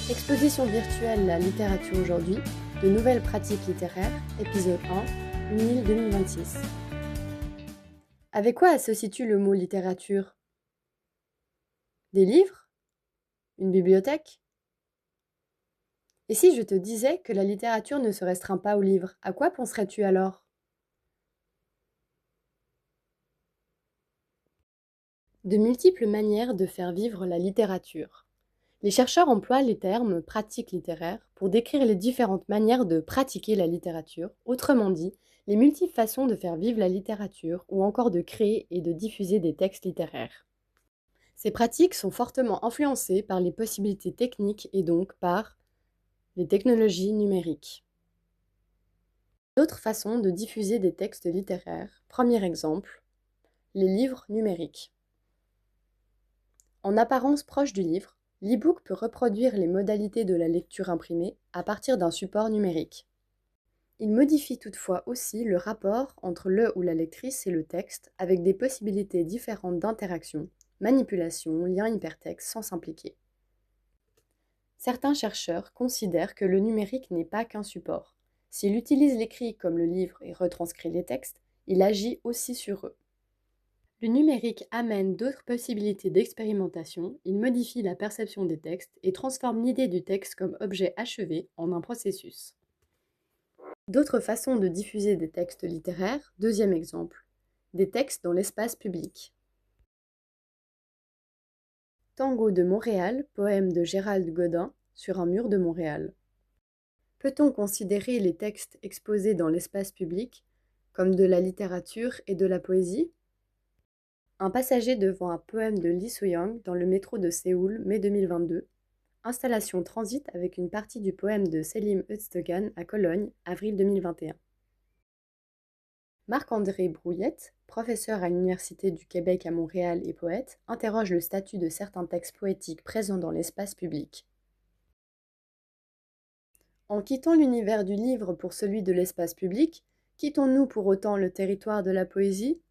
Exposition virtuelle La littérature aujourd'hui, de nouvelles pratiques littéraires, épisode 1, UNIL 2026. Avec quoi se situe le mot littérature? Des livres? Une bibliothèque? Et si je te disais que la littérature ne se restreint pas aux livres, à quoi penserais-tu alors? De multiples manières de faire vivre la littérature. Les chercheurs emploient les termes pratique littéraire pour décrire les différentes manières de pratiquer la littérature, autrement dit, les multiples façons de faire vivre la littérature ou encore de créer et de diffuser des textes littéraires. Ces pratiques sont fortement influencées par les possibilités techniques et donc par les technologies numériques. D'autres façons de diffuser des textes littéraires, premier exemple, les livres numériques. En apparence proche du livre, l'e-book peut reproduire les modalités de la lecture imprimée à partir d'un support numérique. Il modifie toutefois aussi le rapport entre le ou la lectrice et le texte avec des possibilités différentes d'interaction, manipulation, lien hypertexte sans s'impliquer. Certains chercheurs considèrent que le numérique n'est pas qu'un support. S'il utilise l'écrit comme le livre et retranscrit les textes, il agit aussi sur eux. Le numérique amène d'autres possibilités d'expérimentation, il modifie la perception des textes et transforme l'idée du texte comme objet achevé en un processus. D'autres façons de diffuser des textes littéraires, deuxième exemple, des textes dans l'espace public. Tango de Montréal, poème de Gérald Godin, sur un mur de Montréal. Peut-on considérer les textes exposés dans l'espace public comme de la littérature et de la poésie? Un passager devant un poème de Lee Soo-young dans le métro de Séoul, mai 2022. Installation transit avec une partie du poème de Selim Öztürk à Cologne, avril 2021. Marc-André Brouillette, professeur à l'Université du Québec à Montréal et poète, interroge le statut de certains textes poétiques présents dans l'espace public. En quittant l'univers du livre pour celui de l'espace public, quittons-nous pour autant le territoire de la poésie?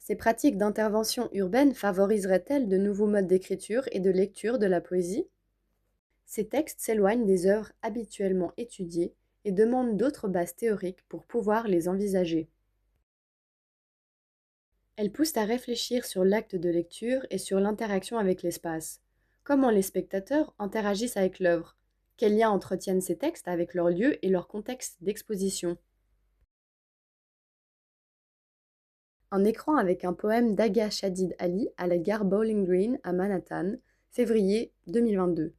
Ces pratiques d'intervention urbaine favoriseraient-elles de nouveaux modes d'écriture et de lecture de la poésie? Ces textes s'éloignent des œuvres habituellement étudiées et demandent d'autres bases théoriques pour pouvoir les envisager. Elles poussent à réfléchir sur l'acte de lecture et sur l'interaction avec l'espace. Comment les spectateurs interagissent avec l'œuvre? Quels liens entretiennent ces textes avec leur lieu et leur contexte d'exposition? Un écran avec un poème d'Agha Shadid Ali à la gare Bowling Green à Manhattan, février 2022.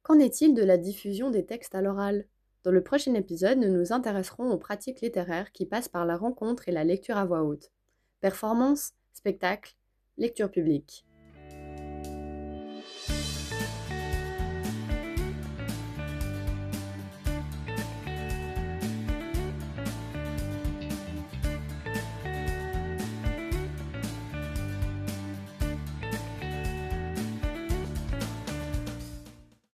Qu'en est-il de la diffusion des textes à l'oral? Dans le prochain épisode, nous nous intéresserons aux pratiques littéraires qui passent par la rencontre et la lecture à voix haute. Performance, spectacle, lecture publique.